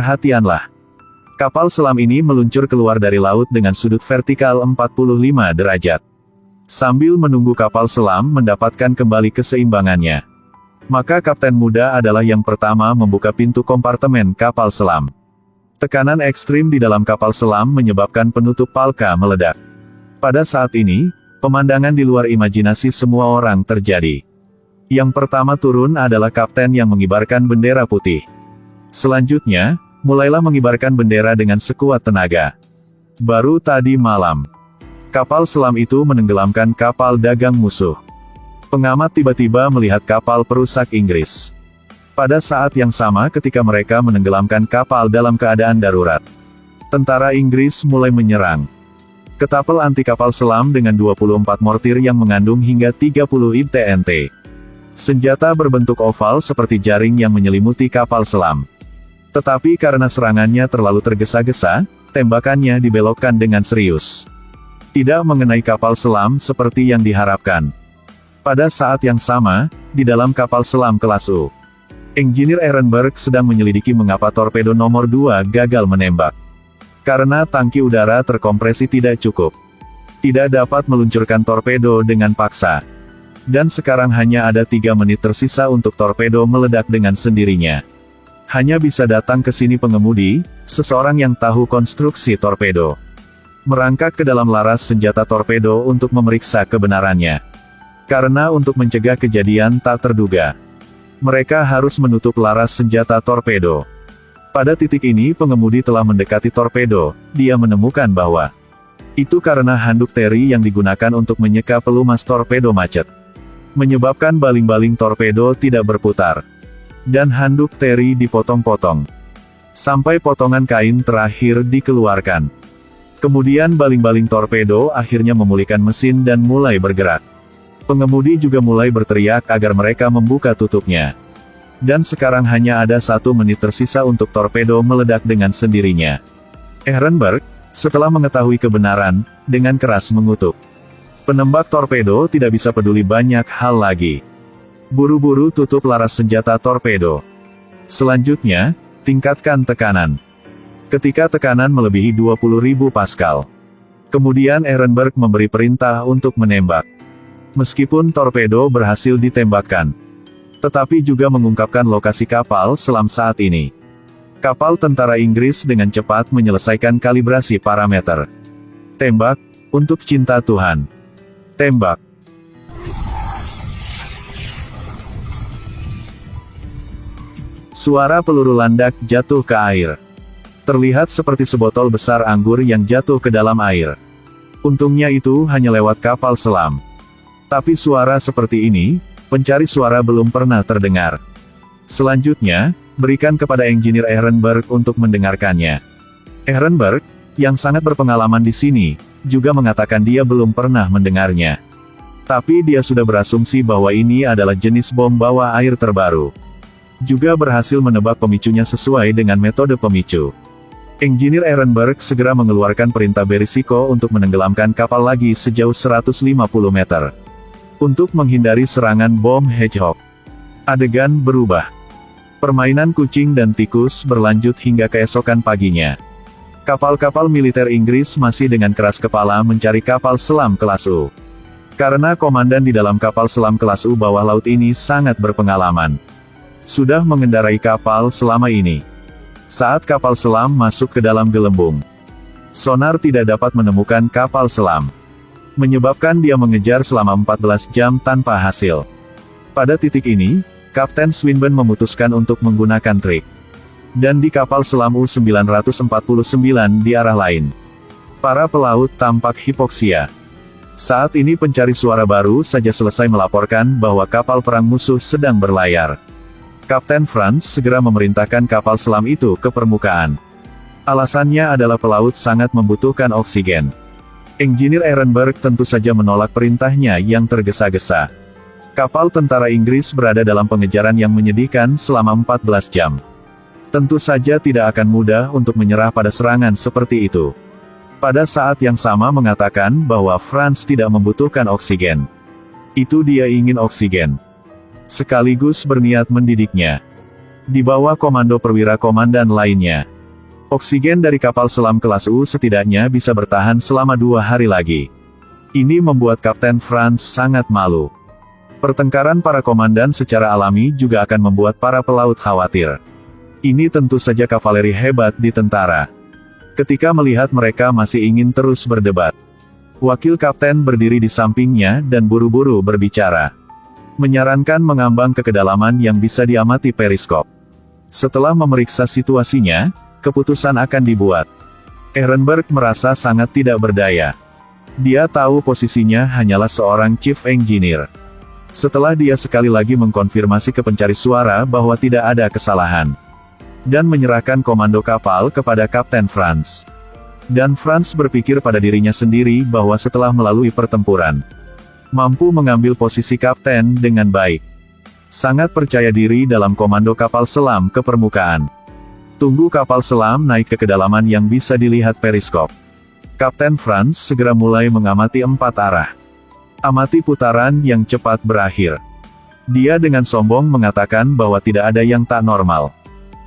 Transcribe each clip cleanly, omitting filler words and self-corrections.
perhatianlah. Kapal selam ini meluncur keluar dari laut dengan sudut vertikal 45 derajat. Sambil menunggu kapal selam mendapatkan kembali keseimbangannya, maka kapten muda adalah yang pertama membuka pintu kompartemen kapal selam. Tekanan ekstrim di dalam kapal selam menyebabkan penutup palka meledak. Pada saat ini, pemandangan di luar imajinasi semua orang terjadi. Yang pertama turun adalah kapten yang mengibarkan bendera putih. Selanjutnya, mulailah mengibarkan bendera dengan sekuat tenaga. Baru tadi malam, kapal selam itu menenggelamkan kapal dagang musuh. Pengamat tiba-tiba melihat kapal perusak Inggris. Pada saat yang sama ketika mereka menenggelamkan kapal dalam keadaan darurat, tentara Inggris mulai menyerang. Ketapel anti kapal selam dengan 24 mortir yang mengandung hingga 30 ITNT. Senjata berbentuk oval seperti jaring yang menyelimuti kapal selam. Tetapi karena serangannya terlalu tergesa-gesa, tembakannya dibelokkan dengan serius. Tidak mengenai kapal selam seperti yang diharapkan. Pada saat yang sama, di dalam kapal selam kelas U, Engineer Ehrenberg sedang menyelidiki mengapa torpedo nomor 2 gagal menembak. Karena tangki udara terkompresi tidak cukup. Tidak dapat meluncurkan torpedo dengan paksa. Dan sekarang hanya ada 3 menit tersisa untuk torpedo meledak dengan sendirinya. Hanya bisa datang ke sini pengemudi, seseorang yang tahu konstruksi torpedo. Merangkak ke dalam laras senjata torpedo untuk memeriksa kebenarannya. Karena untuk mencegah kejadian tak terduga, mereka harus menutup laras senjata torpedo. Pada titik ini pengemudi telah mendekati torpedo, dia menemukan bahwa itu karena handuk teri yang digunakan untuk menyeka pelumas torpedo macet, menyebabkan baling-baling torpedo tidak berputar. Dan handuk teri dipotong-potong, sampai potongan kain terakhir dikeluarkan. Kemudian baling-baling torpedo akhirnya memulihkan mesin dan mulai bergerak. Pengemudi juga mulai berteriak agar mereka membuka tutupnya. Dan sekarang hanya ada 1 menit tersisa untuk torpedo meledak dengan sendirinya. Ehrenberg, setelah mengetahui kebenaran, dengan keras mengutuk. Penembak torpedo tidak bisa peduli banyak hal lagi. Buru-buru tutup laras senjata torpedo. Selanjutnya, tingkatkan tekanan. Ketika tekanan melebihi 20.000 Pascal. Kemudian Ehrenberg memberi perintah untuk menembak. Meskipun torpedo berhasil ditembakkan, tetapi juga mengungkapkan lokasi kapal selam saat ini. Kapal tentara Inggris dengan cepat menyelesaikan kalibrasi parameter. Tembak, untuk cinta Tuhan. Tembak. Suara peluru landak jatuh ke air. Terlihat seperti sebotol besar anggur yang jatuh ke dalam air. Untungnya itu hanya lewat kapal selam. Tapi suara seperti ini, pencari suara belum pernah terdengar. Selanjutnya, berikan kepada Engineer Ehrenberg untuk mendengarkannya. Ehrenberg, yang sangat berpengalaman di sini, juga mengatakan dia belum pernah mendengarnya. Tapi dia sudah berasumsi bahwa ini adalah jenis bom bawah air terbaru. Juga berhasil menebak pemicunya sesuai dengan metode pemicu. Engineer Ehrenberg segera mengeluarkan perintah berisiko untuk menenggelamkan kapal lagi sejauh 150 meter. Untuk menghindari serangan bom Hedgehog. Adegan berubah. Permainan kucing dan tikus berlanjut hingga keesokan paginya. Kapal-kapal militer Inggris masih dengan keras kepala mencari kapal selam kelas U. Karena komandan di dalam kapal selam kelas U bawah laut ini sangat berpengalaman. Sudah mengendarai kapal selama ini. Saat kapal selam masuk ke dalam gelembung, sonar tidak dapat menemukan kapal selam, menyebabkan dia mengejar selama 14 jam tanpa hasil. Pada titik ini, Kapten Swinburne memutuskan untuk menggunakan trik. Dan di kapal selam U-949 di arah lain, para pelaut tampak hipoksia. Saat ini pencari suara baru saja selesai melaporkan bahwa kapal perang musuh sedang berlayar. Kapten Franz segera memerintahkan kapal selam itu ke permukaan. Alasannya adalah pelaut sangat membutuhkan oksigen. Engineer Ehrenberg tentu saja menolak perintahnya yang tergesa-gesa. Kapal tentara Inggris berada dalam pengejaran yang menyedihkan selama 14 jam. Tentu saja tidak akan mudah untuk menyerah pada serangan seperti itu. Pada saat yang sama mengatakan bahwa Franz tidak membutuhkan oksigen. Itu dia ingin oksigen. Sekaligus berniat mendidiknya. Di bawah komando perwira komandan lainnya, Oksigen dari kapal selam kelas U setidaknya bisa bertahan selama 2 hari lagi. Ini membuat Kapten Franz sangat malu. Pertengkaran para komandan secara alami juga akan membuat para pelaut khawatir. Ini tentu saja kavaleri hebat di tentara. Ketika melihat mereka masih ingin terus berdebat, wakil kapten berdiri di sampingnya dan buru-buru berbicara. Menyarankan mengambang ke kedalaman yang bisa diamati periskop. Setelah memeriksa situasinya, keputusan akan dibuat. Ehrenberg merasa sangat tidak berdaya. Dia tahu posisinya hanyalah seorang chief engineer. Setelah dia sekali lagi mengkonfirmasi ke pencari suara bahwa tidak ada kesalahan, dan menyerahkan komando kapal kepada Kapten Franz. Dan Franz berpikir pada dirinya sendiri bahwa setelah melalui pertempuran, mampu mengambil posisi kapten dengan baik. Sangat percaya diri dalam komando kapal selam ke permukaan. Tunggu kapal selam naik ke kedalaman yang bisa dilihat periskop. Kapten Franz segera mulai mengamati 4 arah. Amati putaran yang cepat berakhir. Dia dengan sombong mengatakan bahwa tidak ada yang tak normal.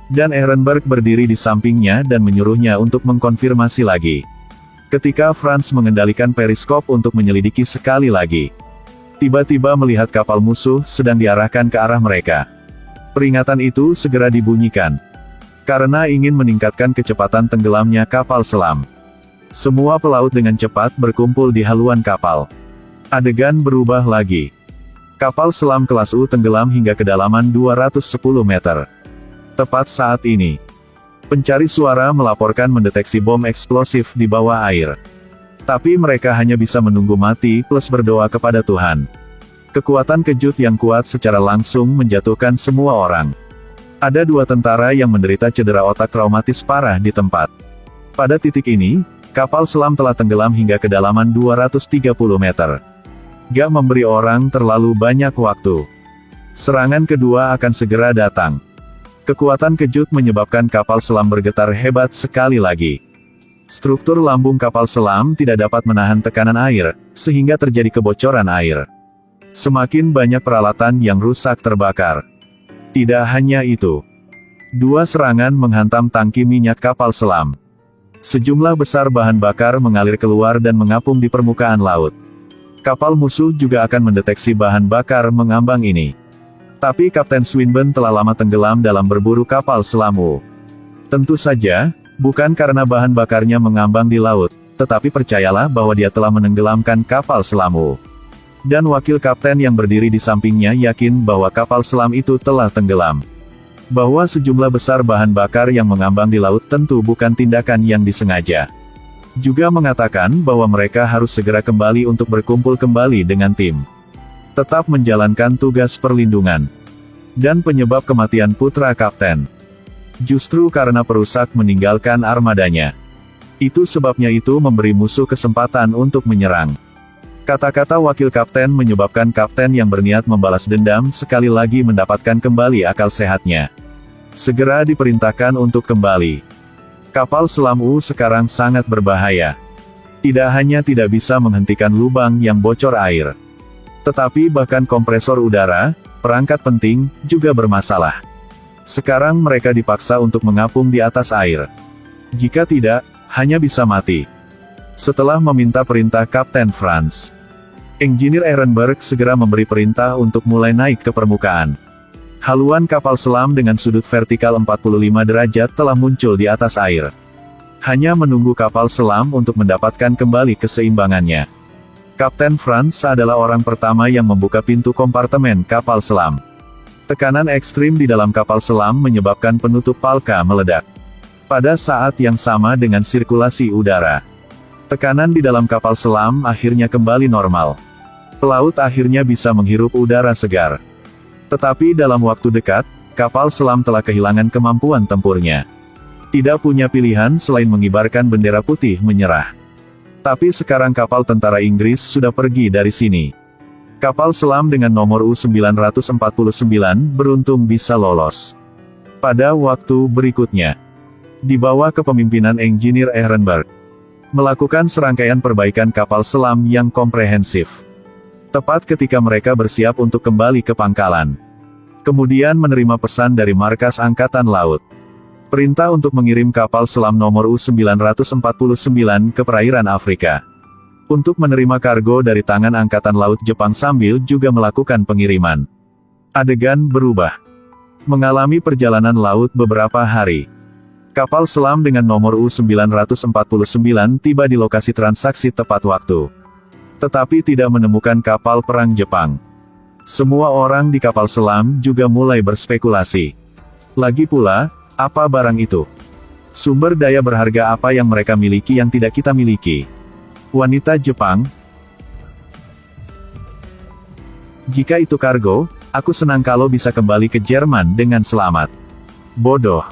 Dan Ehrenberg berdiri di sampingnya dan menyuruhnya untuk mengkonfirmasi lagi. Ketika Franz mengendalikan periskop untuk menyelidiki sekali lagi, tiba-tiba melihat kapal musuh sedang diarahkan ke arah mereka. Peringatan itu segera dibunyikan. Karena ingin meningkatkan kecepatan tenggelamnya kapal selam. Semua pelaut dengan cepat berkumpul di haluan kapal. Adegan berubah lagi. Kapal selam kelas U tenggelam hingga kedalaman 210 meter. Tepat saat ini, pencari suara melaporkan mendeteksi bom eksplosif di bawah air. Tapi mereka hanya bisa menunggu mati plus berdoa kepada Tuhan. Kekuatan kejut yang kuat secara langsung menjatuhkan semua orang. Ada 2 tentara yang menderita cedera otak traumatis parah di tempat. Pada titik ini, kapal selam telah tenggelam hingga kedalaman 230 meter. Gak memberi orang terlalu banyak waktu. Serangan kedua akan segera datang. Kekuatan kejut menyebabkan kapal selam bergetar hebat sekali lagi. Struktur lambung kapal selam tidak dapat menahan tekanan air, sehingga terjadi kebocoran air. Semakin banyak peralatan yang rusak terbakar. Tidak hanya itu. 2 serangan menghantam tangki minyak kapal selam. Sejumlah besar bahan bakar mengalir keluar dan mengapung di permukaan laut. Kapal musuh juga akan mendeteksi bahan bakar mengambang ini. Tapi Kapten Swinburne telah lama tenggelam dalam berburu kapal selam U. Tentu saja, bukan karena bahan bakarnya mengambang di laut, tetapi percayalah bahwa dia telah menenggelamkan kapal selam U. Dan wakil kapten yang berdiri di sampingnya yakin bahwa kapal selam itu telah tenggelam. Bahwa sejumlah besar bahan bakar yang mengambang di laut tentu bukan tindakan yang disengaja. Juga mengatakan bahwa mereka harus segera kembali untuk berkumpul kembali dengan tim. Tetap menjalankan tugas perlindungan. Dan penyebab kematian putra kapten. Justru karena perusak meninggalkan armadanya. Itu sebabnya itu memberi musuh kesempatan untuk menyerang. Kata-kata wakil kapten menyebabkan kapten yang berniat membalas dendam sekali lagi mendapatkan kembali akal sehatnya. Segera diperintahkan untuk kembali. Kapal selam U sekarang sangat berbahaya. Tidak hanya tidak bisa menghentikan lubang yang bocor air, tetapi bahkan kompresor udara, perangkat penting, juga bermasalah. Sekarang mereka dipaksa untuk mengapung di atas air. Jika tidak, hanya bisa mati. Setelah meminta perintah Kapten Franz, Engineer Ehrenberg segera memberi perintah untuk mulai naik ke permukaan. Haluan kapal selam dengan sudut vertikal 45 derajat telah muncul di atas air. Hanya menunggu kapal selam untuk mendapatkan kembali keseimbangannya. Kapten Franz adalah orang pertama yang membuka pintu kompartemen kapal selam. Tekanan ekstrim di dalam kapal selam menyebabkan penutup palka meledak. Pada saat yang sama dengan sirkulasi udara, tekanan di dalam kapal selam akhirnya kembali normal. Pelaut akhirnya bisa menghirup udara segar. Tetapi dalam waktu dekat, kapal selam telah kehilangan kemampuan tempurnya. Tidak punya pilihan selain mengibarkan bendera putih menyerah. Tapi sekarang kapal tentara Inggris sudah pergi dari sini. Kapal selam dengan nomor U-949 beruntung bisa lolos. Pada waktu berikutnya, di bawah kepemimpinan Engineer Ehrenberg, melakukan serangkaian perbaikan kapal selam yang komprehensif. Tepat ketika mereka bersiap untuk kembali ke pangkalan. Kemudian menerima pesan dari markas Angkatan Laut. Perintah untuk mengirim kapal selam nomor U-949 ke perairan Afrika. Untuk menerima kargo dari tangan Angkatan Laut Jepang sambil juga melakukan pengiriman. Adegan berubah. Mengalami perjalanan laut beberapa hari. Kapal selam dengan nomor U-949 tiba di lokasi transaksi tepat waktu. Tetapi tidak menemukan kapal perang Jepang. Semua orang di kapal selam juga mulai berspekulasi. Lagi pula, apa barang itu? Sumber daya berharga apa yang mereka miliki yang tidak kita miliki? Wanita Jepang. Jika itu kargo, aku senang kalau bisa kembali ke Jerman dengan selamat. Bodoh.